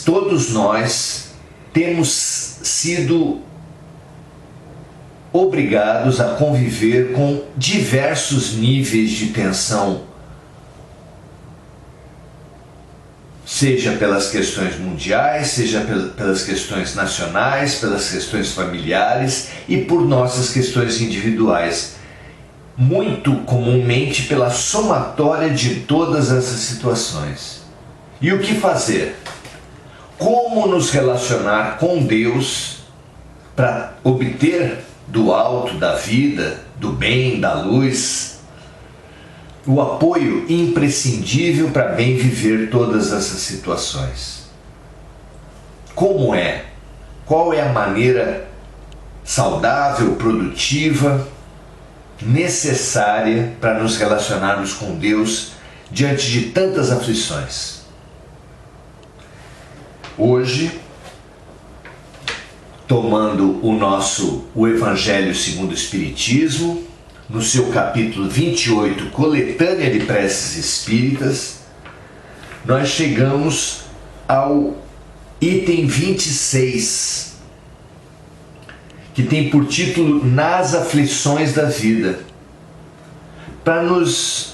todos nós, temos sido obrigados a conviver com diversos níveis de tensão, seja pelas questões mundiais, seja pelas questões nacionais, pelas questões familiares e por nossas questões individuais. Muito comumente pela somatória de todas essas situações. E o que fazer? Como nos relacionar com Deus para obter do alto, da vida, do bem, da luz, o apoio imprescindível para bem viver todas essas situações? Como é? Qual é a maneira saudável, produtiva, necessária para nos relacionarmos com Deus diante de tantas aflições? Hoje, tomando o Evangelho segundo o Espiritismo, no seu capítulo 28, Coletânea de Preces Espíritas, nós chegamos ao item 26, que tem por título Nas Aflições da Vida, para nos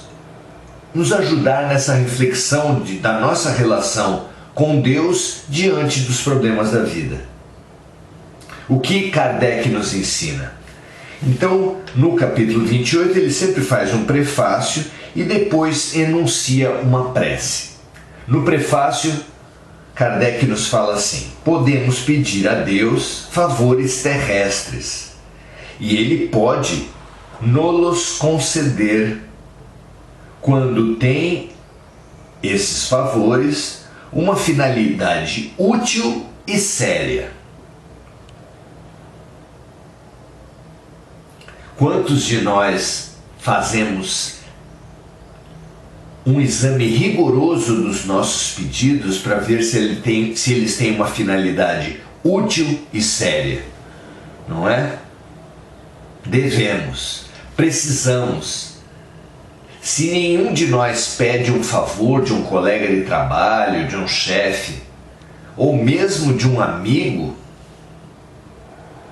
ajudar nessa reflexão da nossa relação com Deus diante dos problemas da vida. O que Kardec nos ensina? Então, no capítulo 28, ele sempre faz um prefácio e depois enuncia uma prece. No prefácio, Kardec nos fala assim: podemos pedir a Deus favores terrestres e Ele pode nos conceder quando tem esses favores uma finalidade útil e séria. Quantos de nós fazemos um exame rigoroso dos nossos pedidos para ver se eles têm uma finalidade útil e séria? Não é? Devemos, precisamos. Se nenhum de nós pede um favor de um colega de trabalho, de um chefe, ou mesmo de um amigo,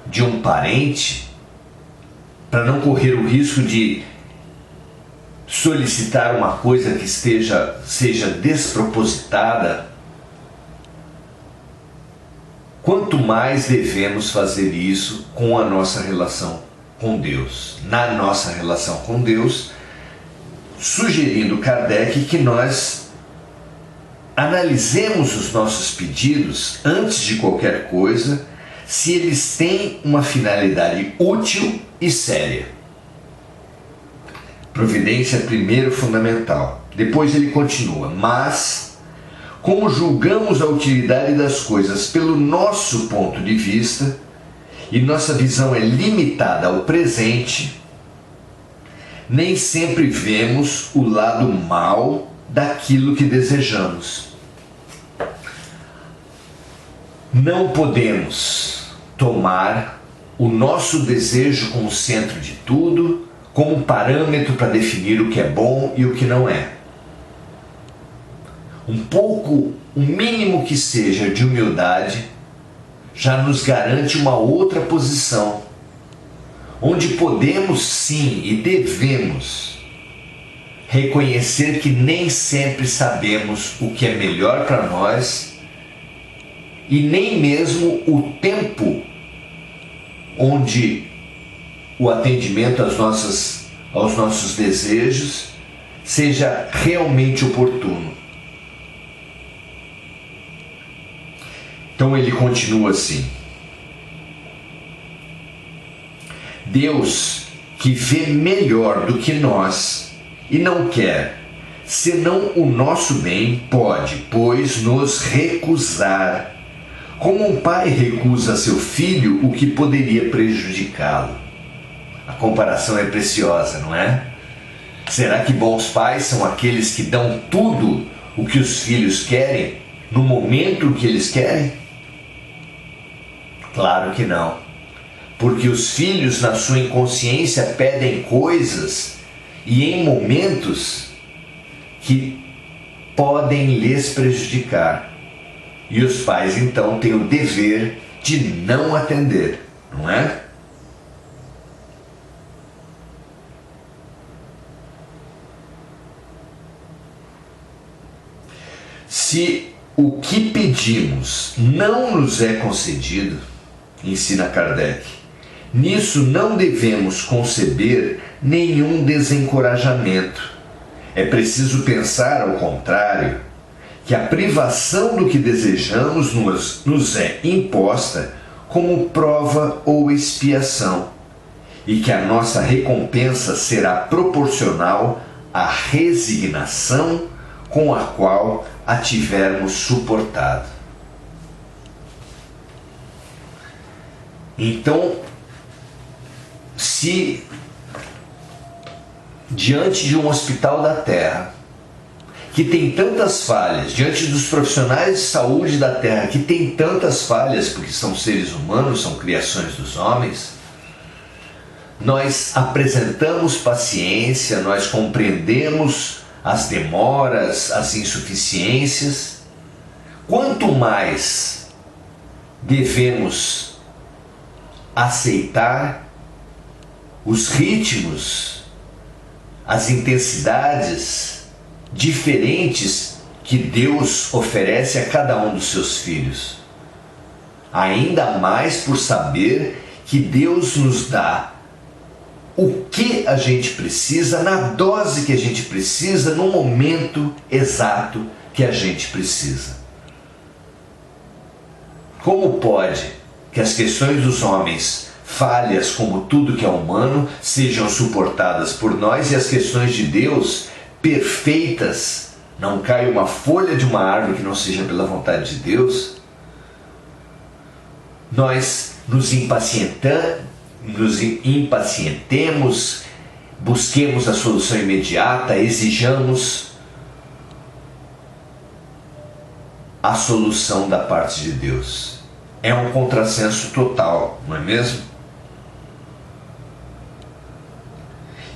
de um parente, para não correr o risco de solicitar uma coisa que seja despropositada, quanto mais devemos fazer isso com a nossa relação com Deus, na nossa relação com Deus, sugerindo Kardec que nós analisemos os nossos pedidos antes de qualquer coisa, se eles têm uma finalidade útil e séria. Providência primeiro fundamental. Depois ele continua: mas, como julgamos a utilidade das coisas pelo nosso ponto de vista, e nossa visão é limitada ao presente, nem sempre vemos o lado mau daquilo que desejamos. Não podemos tomar o nosso desejo como centro de tudo, como parâmetro para definir o que é bom e o que não é. O mínimo que seja de humildade já nos garante uma outra posição, onde podemos sim e devemos reconhecer que nem sempre sabemos o que é melhor para nós e nem mesmo o tempo onde o atendimento aos nossos desejos seja realmente oportuno. Então ele continua assim: Deus, que vê melhor do que nós e não quer senão o nosso bem, pode, pois, nos recusar, como um pai recusa a seu filho o que poderia prejudicá-lo. A comparação é preciosa, não é? Será que bons pais são aqueles que dão tudo o que os filhos querem, no momento que eles querem? Claro que não. Porque os filhos, na sua inconsciência, pedem coisas e em momentos que podem lhes prejudicar. E os pais então têm o dever de não atender, não é? Se o que pedimos não nos é concedido, ensina Kardec, nisso não devemos conceber nenhum desencorajamento. É preciso pensar, ao contrário, que a privação do que desejamos nos é imposta como prova ou expiação, e que a nossa recompensa será proporcional à resignação com a qual a tivermos suportado. Então, se diante de um hospital da Terra, que tem tantas falhas, diante dos profissionais de saúde da Terra, que tem tantas falhas, porque são seres humanos, são criações dos homens, nós apresentamos paciência, nós compreendemos as demoras, as insuficiências. Quanto mais devemos aceitar os ritmos, as intensidades diferentes que Deus oferece a cada um dos seus filhos. Ainda mais por saber que Deus nos dá o que a gente precisa, na dose que a gente precisa, no momento exato que a gente precisa. Como pode que as questões dos homens, falhas como tudo que é humano, sejam suportadas por nós, e as questões de Deus, perfeitas, não cai uma folha de uma árvore que não seja pela vontade de Deus? Nós nos impacientemos, busquemos a solução imediata, exijamos a solução da parte de Deus. É um contrassenso total, não é mesmo?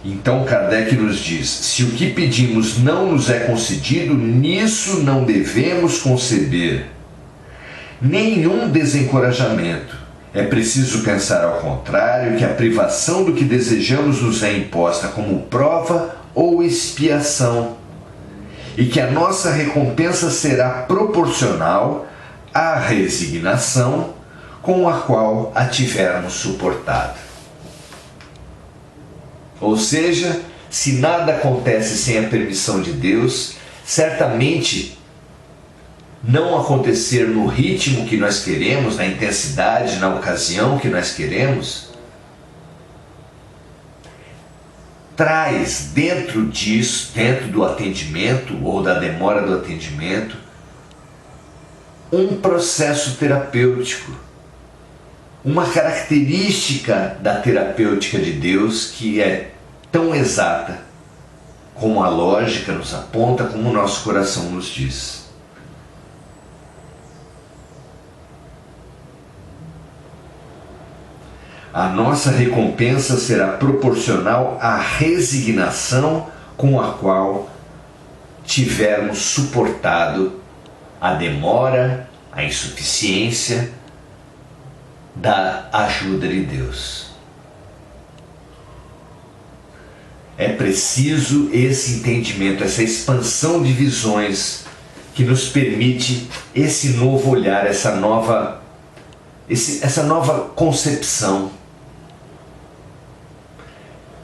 Então Kardec nos diz: se o que pedimos não nos é concedido, nisso não devemos conceber nenhum desencorajamento. É preciso pensar ao contrário, que a privação do que desejamos nos é imposta como prova ou expiação, e que a nossa recompensa será proporcional à resignação com a qual a tivermos suportado. Ou seja, se nada acontece sem a permissão de Deus, certamente não acontecer no ritmo que nós queremos, na intensidade, na ocasião que nós queremos, traz dentro disso, dentro do atendimento ou da demora do atendimento, um processo terapêutico, uma característica da terapêutica de Deus que é tão exata como a lógica nos aponta, como o nosso coração nos diz. A nossa recompensa será proporcional à resignação com a qual tivermos suportado a demora, a insuficiência da ajuda de Deus. É preciso esse entendimento, essa expansão de visões que nos permite esse novo olhar, essa nova concepção.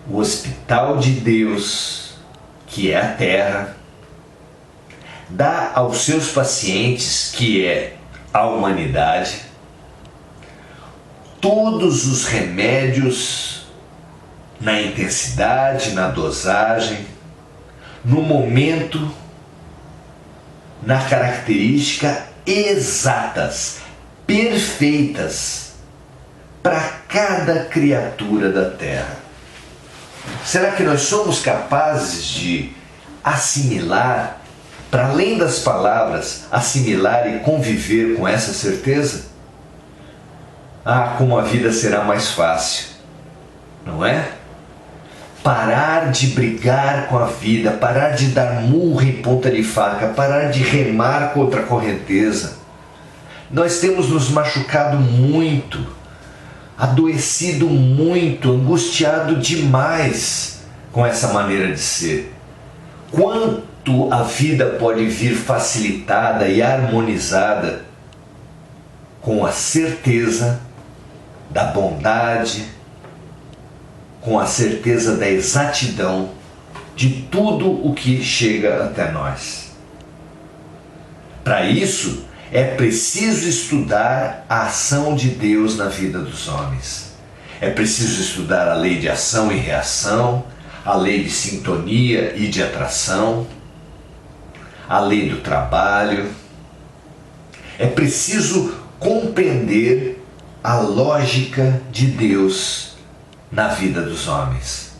O hospital de Deus, que é a Terra, dá aos seus pacientes, que é a humanidade, todos os remédios na intensidade, na dosagem, no momento, na característica exatas, perfeitas para cada criatura da Terra. Será que nós somos capazes de assimilar, para além das palavras, assimilar e conviver com essa certeza? Ah, como a vida será mais fácil, não é? Parar de brigar com a vida, parar de dar murro em ponta de faca, parar de remar contra a correnteza, Nós temos nos machucado muito, adoecido muito, angustiado demais com essa maneira de ser. Quanto a vida pode vir facilitada e harmonizada com a certeza da bondade, com a certeza da exatidão de tudo o que chega até nós. Para isso, é preciso estudar a ação de Deus na vida dos homens. É preciso estudar a lei de ação e reação, a lei de sintonia e de atração, a lei do trabalho. É preciso compreender a lógica de Deus na vida dos homens.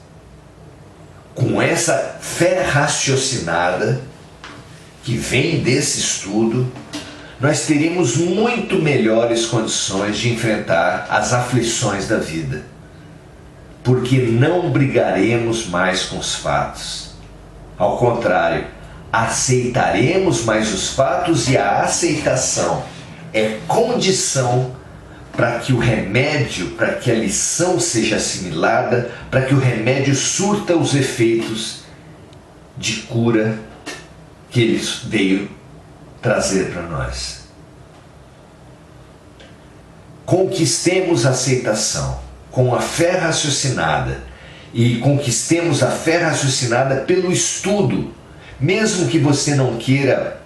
Com essa fé raciocinada que vem desse estudo, nós teríamos muito melhores condições de enfrentar as aflições da vida, porque não brigaremos mais com os fatos. Ao contrário, aceitaremos mais os fatos, e a aceitação é condição para que o remédio, para que a lição seja assimilada, para que o remédio surta os efeitos de cura que ele veio trazer para nós. Conquistemos a aceitação com a fé raciocinada, e conquistemos a fé raciocinada pelo estudo, mesmo que você não queira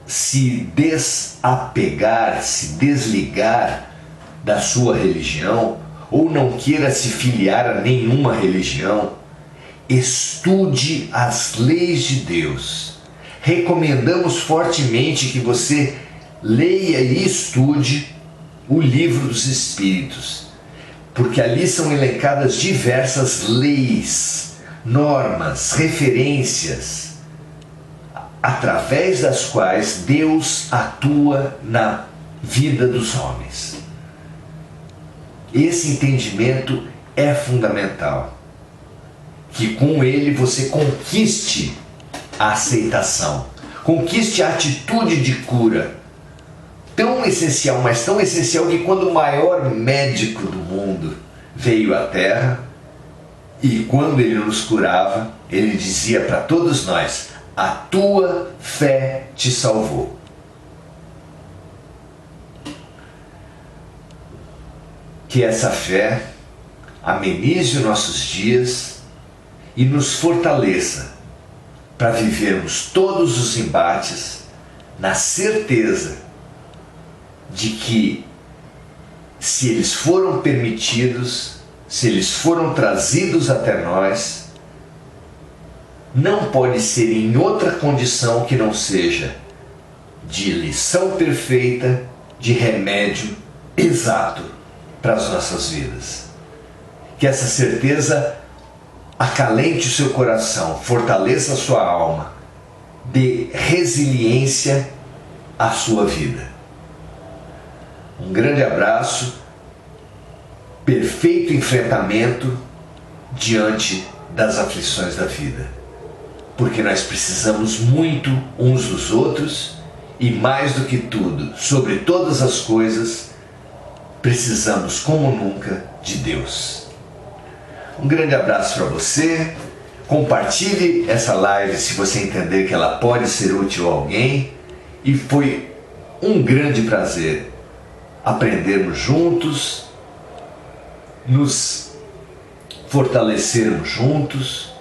se desapegar, se desligar da sua religião, ou não queira se filiar a nenhuma religião. Estude as leis de Deus. Recomendamos fortemente que você leia e estude o Livro dos Espíritos, porque ali são elencadas diversas leis, normas, referências, através das quais Deus atua na vida dos homens. Esse entendimento é fundamental, que com ele você conquiste a aceitação, conquiste a atitude de cura, tão essencial, mas tão essencial que quando o maior médico do mundo veio à Terra, e quando ele nos curava, ele dizia para todos nós: a tua fé te salvou. Que essa fé amenize os nossos dias e nos fortaleça para vivermos todos os embates na certeza de que, se eles foram permitidos, se eles foram trazidos até nós, não pode ser em outra condição que não seja de lição perfeita, de remédio exato para as nossas vidas. Que essa certeza acalente o seu coração, fortaleça a sua alma, dê resiliência à sua vida. Um grande abraço, perfeito enfrentamento diante das aflições da vida, porque nós precisamos muito uns dos outros, e mais do que tudo, sobre todas as coisas, precisamos como nunca de Deus. Um grande abraço para você. Compartilhe essa live se você entender que ela pode ser útil a alguém, e foi um grande prazer aprendermos juntos, nos fortalecermos juntos,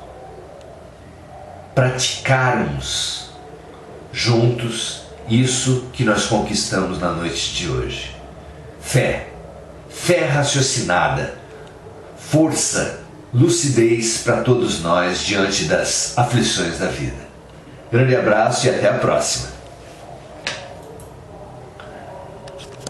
praticarmos juntos isso que nós conquistamos na noite de hoje. Fé, fé raciocinada, força, lucidez para todos nós diante das aflições da vida. Grande abraço e até a próxima.